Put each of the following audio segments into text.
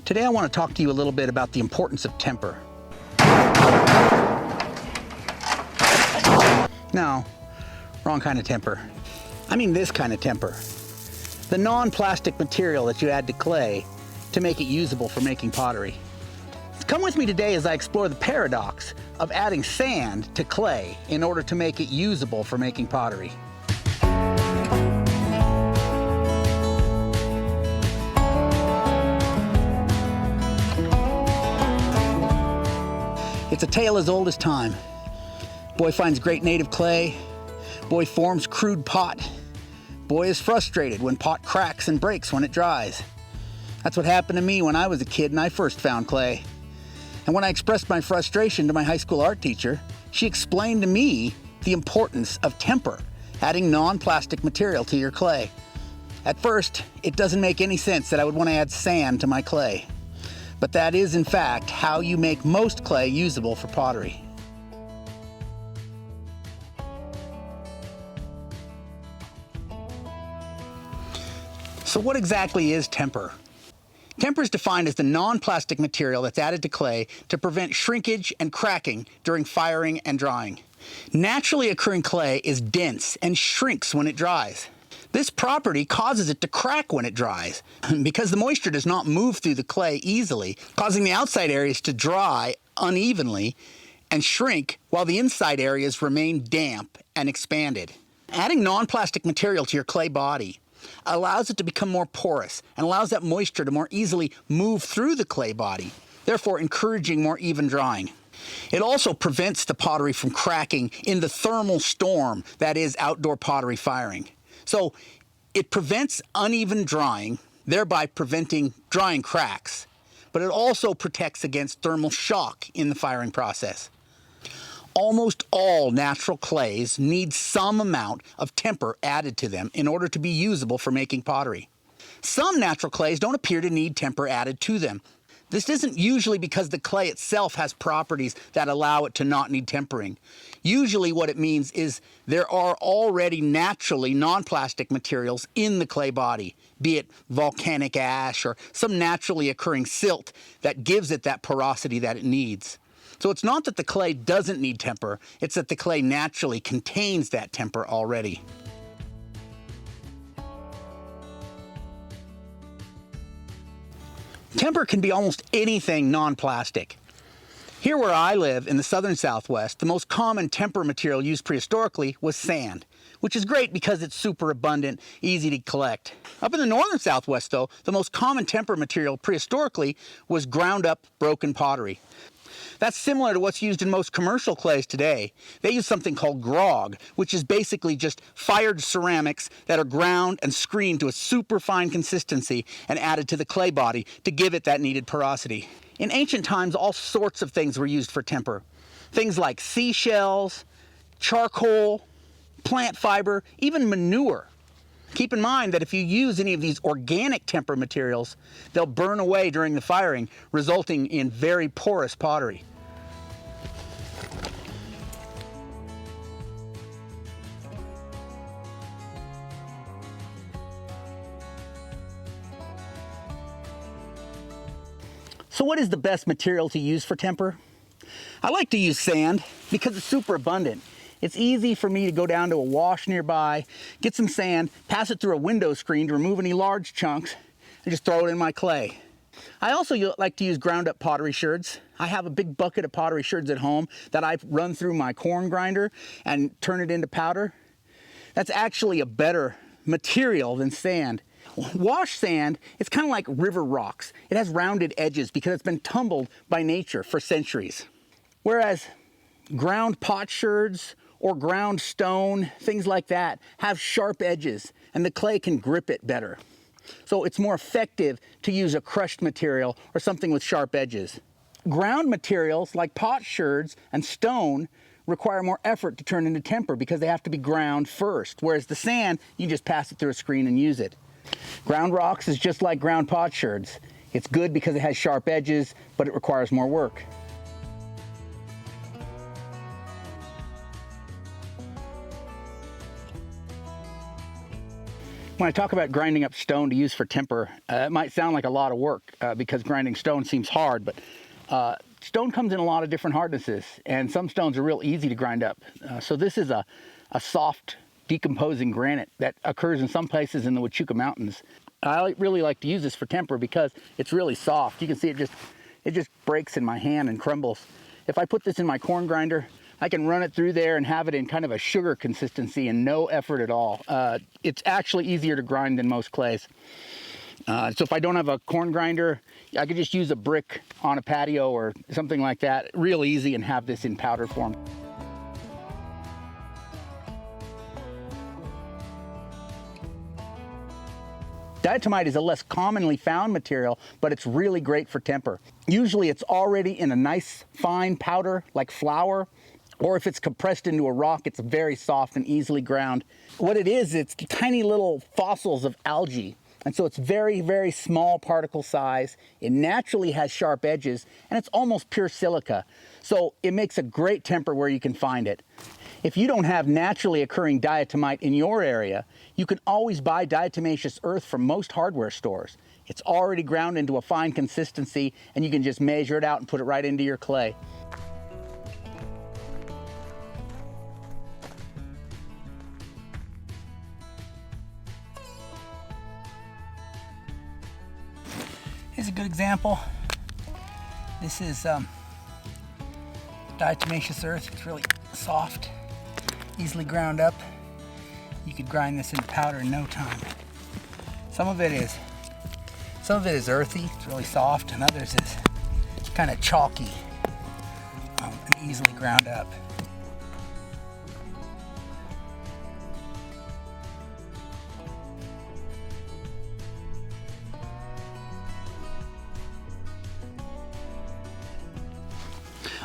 Today I want to talk to you a little bit about the importance of temper. No, wrong kind of temper. I mean this kind of temper. The non-plastic material that you add to clay to make it usable for making pottery. Come with me today as I explore the paradox of adding sand to clay in order to make it usable for making pottery. It's a tale as old as time. Boy finds great native clay. Boy forms crude pot. Boy is frustrated when pot cracks and breaks when it dries. That's what happened to me when I was a kid and I first found clay. And when I expressed my frustration to my high school art teacher, she explained to me the importance of temper, adding non-plastic material to your clay. At first, it doesn't make any sense that I would want to add sand to my clay. But that is, in fact, how you make most clay usable for pottery. So what exactly is temper? Temper is defined as the non-plastic material that's added to clay to prevent shrinkage and cracking during firing and drying. Naturally occurring clay is dense and shrinks when it dries. This property causes it to crack when it dries because the moisture does not move through the clay easily, causing the outside areas to dry unevenly and shrink while the inside areas remain damp and expanded. Adding non-plastic material to your clay body allows it to become more porous and allows that moisture to more easily move through the clay body, therefore encouraging more even drying. It also prevents the pottery from cracking in the thermal storm that is outdoor pottery firing. So it prevents uneven drying, thereby preventing drying cracks, but it also protects against thermal shock in the firing process. Almost all natural clays need some amount of temper added to them in order to be usable for making pottery. Some natural clays don't appear to need temper added to them. This isn't usually because the clay itself has properties that allow it to not need tempering. Usually what it means is there are already naturally non-plastic materials in the clay body, be it volcanic ash or some naturally occurring silt that gives it that porosity that it needs. So it's not that the clay doesn't need temper, it's that the clay naturally contains that temper already. Temper can be almost anything non-plastic. Here where I live in the southern Southwest, the most common temper material used prehistorically was sand, which is great because it's super abundant, easy to collect. Up in the northern Southwest though, the most common temper material prehistorically was ground up broken pottery. That's similar to what's used in most commercial clays today. They use something called grog, which is basically just fired ceramics that are ground and screened to a super fine consistency and added to the clay body to give it that needed porosity. In ancient times, all sorts of things were used for temper. Things like seashells, charcoal, plant fiber, even manure. Keep in mind that if you use any of these organic temper materials, they'll burn away during the firing, resulting in very porous pottery. So what is the best material to use for temper? I like to use sand because it's super abundant. It's easy for me to go down to a wash nearby, get some sand, pass it through a window screen to remove any large chunks, and just throw it in my clay. I also like to use ground up pottery sherds. I have a big bucket of pottery sherds at home that I run through my corn grinder and turn it into powder. That's actually a better material than sand. Wash sand, it's kind of like river rocks. It has rounded edges because it's been tumbled by nature for centuries. Whereas ground pot sherds or ground stone, things like that, have sharp edges and the clay can grip it better. So it's more effective to use a crushed material or something with sharp edges. Ground materials like pot sherds and stone require more effort to turn into temper because they have to be ground first, whereas the sand, you just pass it through a screen and use it. Ground rocks is just like ground pot sherds. It's good because it has sharp edges, but it requires more work. When I talk about grinding up stone to use for timber, it might sound like a lot of work because grinding stone seems hard, but stone comes in a lot of different hardnesses, and some stones are real easy to grind up. So this is a soft, decomposing granite that occurs in some places in the Huachuca Mountains. I really like to use this for temper because it's really soft. You can see it just breaks in my hand and crumbles. If I put this in my corn grinder, I can run it through there and have it in kind of a sugar consistency and no effort at all. It's actually easier to grind than most clays. So if I don't have a corn grinder, I could just use a brick on a patio or something like that, real easy, and have this in powder form. Diatomite is a less commonly found material, but it's really great for temper. Usually it's already in a nice fine powder like flour, or if it's compressed into a rock, it's very soft and easily ground. What it is, it's tiny little fossils of algae. And so it's very, very small particle size. It naturally has sharp edges, and it's almost pure silica. So it makes a great temper where you can find it. If you don't have naturally occurring diatomite in your area, you can always buy diatomaceous earth from most hardware stores. It's already ground into a fine consistency, and you can just measure it out and put it right into your clay. Here's a good example. This is diatomaceous earth. It's really soft, easily ground up. You could grind this into powder in no time. Some of it is earthy, it's really soft, and others is kind of chalky and easily ground up.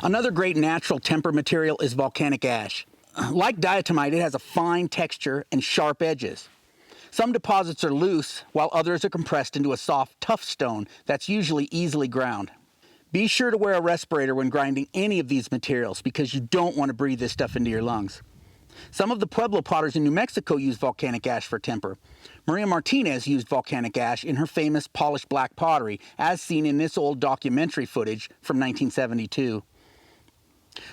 Another great natural temper material is volcanic ash. Like diatomite, it has a fine texture and sharp edges. Some deposits are loose, while others are compressed into a soft, tough stone that's usually easily ground. Be sure to wear a respirator when grinding any of these materials because you don't want to breathe this stuff into your lungs. Some of the Pueblo potters in New Mexico use volcanic ash for temper. Maria Martinez used volcanic ash in her famous polished black pottery, as seen in this old documentary footage from 1972.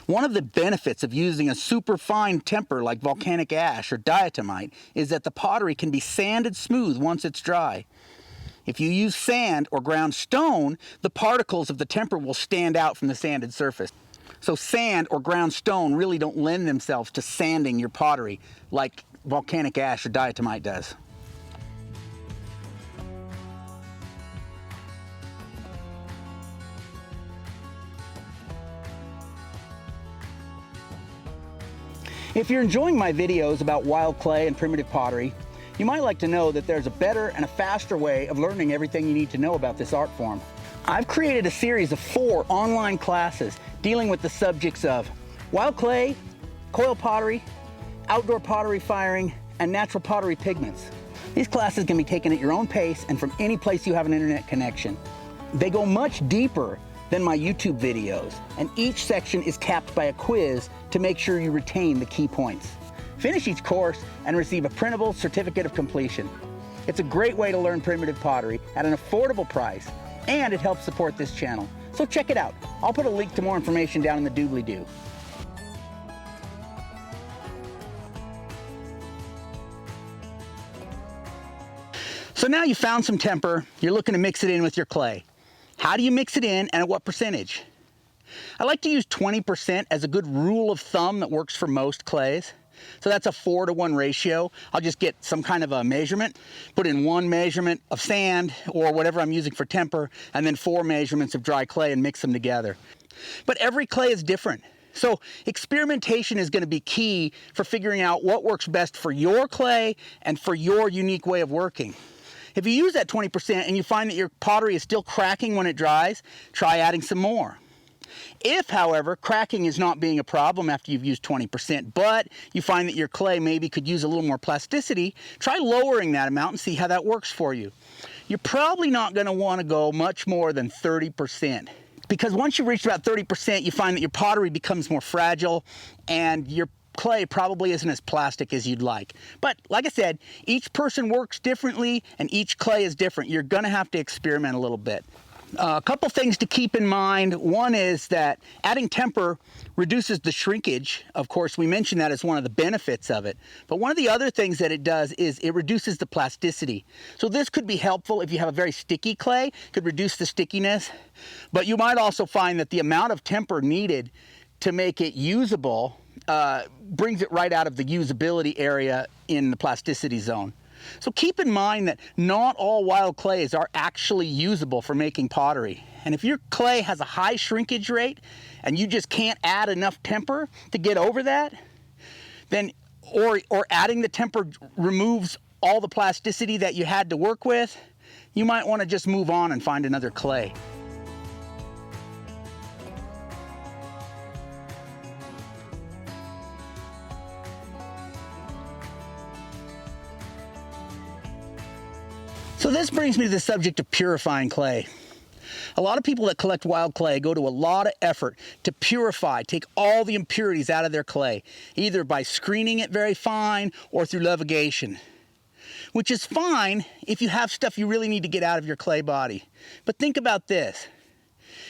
One of the benefits of using a super fine temper like volcanic ash or diatomite is that the pottery can be sanded smooth once it's dry. If you use sand or ground stone, the particles of the temper will stand out from the sanded surface. So sand or ground stone really don't lend themselves to sanding your pottery like volcanic ash or diatomite does. If you're enjoying my videos about wild clay and primitive pottery, you might like to know that there's a better and a faster way of learning everything you need to know about this art form. I've created a series of 4 online classes dealing with the subjects of wild clay, coil pottery, outdoor pottery firing, and natural pottery pigments. These classes can be taken at your own pace and from any place you have an internet connection. They go much deeper than my YouTube videos, and each section is capped by a quiz to make sure you retain the key points. Finish each course and receive a printable certificate of completion. It's a great way to learn primitive pottery at an affordable price, and it helps support this channel. So check it out. I'll put a link to more information down in the doobly-doo. So now you've found some temper, you're looking to mix it in with your clay. How do you mix it in and at what percentage? I like to use 20% as a good rule of thumb that works for most clays. So that's a 4-to-1 ratio. I'll just get some kind of a measurement, put in 1 measurement of sand or whatever I'm using for temper, and then 4 measurements of dry clay and mix them together. But every clay is different. So experimentation is going to be key for figuring out what works best for your clay and for your unique way of working. If you use that 20% and you find that your pottery is still cracking when it dries, try adding some more. If, however, cracking is not being a problem after you've used 20%, but you find that your clay maybe could use a little more plasticity, try lowering that amount and see how that works for you. You're probably not going to want to go much more than 30%. Because once you've reached about 30%, you find that your pottery becomes more fragile and your clay probably isn't as plastic as you'd like. But like I said, each person works differently and each clay is different. You're gonna have to experiment a little bit. A couple things to keep in mind. One is that adding temper reduces the shrinkage. Of course, we mentioned that as one of the benefits of it. But one of the other things that it does is it reduces the plasticity. So this could be helpful if you have a very sticky clay, could reduce the stickiness. But you might also find that the amount of temper needed to make it usable brings it right out of the usability area in the plasticity zone. So keep in mind that not all wild clays are actually usable for making pottery. And if your clay has a high shrinkage rate and you just can't add enough temper to get over that, then or adding the temper removes all the plasticity that you had to work with, you might want to just move on and find another clay. So this brings me to the subject of purifying clay. A lot of people that collect wild clay go to a lot of effort to purify, take all the impurities out of their clay, either by screening it very fine or through levitation, which is fine if you have stuff you really need to get out of your clay body. But think about this.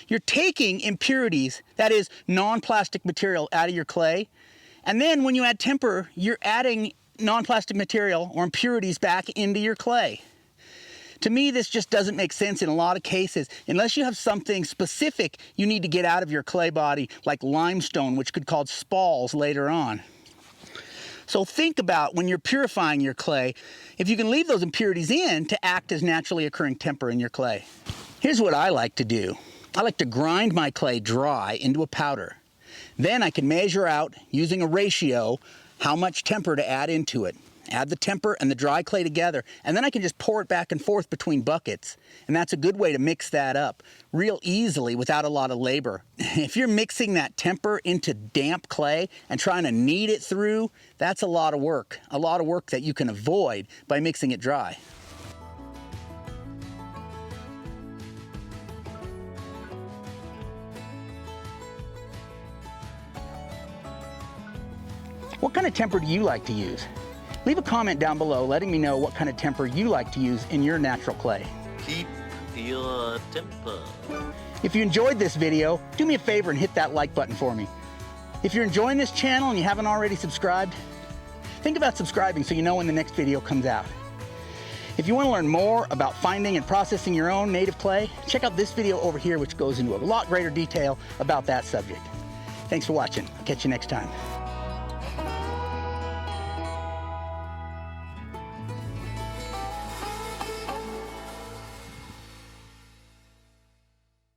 You're taking impurities, that is non-plastic material, out of your clay, and then when you add temper, you're adding non-plastic material or impurities back into your clay. To me, this just doesn't make sense in a lot of cases, unless you have something specific you need to get out of your clay body, like limestone, which could cause spalls later on. So think about when you're purifying your clay, if you can leave those impurities in to act as naturally occurring temper in your clay. Here's what I like to do. I like to grind my clay dry into a powder. Then I can measure out, using a ratio, how much temper to add into it. Add the temper and the dry clay together, and then I can just pour it back and forth between buckets. And that's a good way to mix that up real easily without a lot of labor. If you're mixing that temper into damp clay and trying to knead it through, that's a lot of work that you can avoid by mixing it dry. What kind of temper do you like to use? Leave a comment down below letting me know what kind of temper you like to use in your natural clay. Keep your temper. If you enjoyed this video, do me a favor and hit that like button for me. If you're enjoying this channel and you haven't already subscribed, think about subscribing so you know when the next video comes out. If you want to learn more about finding and processing your own native clay, check out this video over here, which goes into a lot greater detail about that subject. Thanks for watching. I'll catch you next time.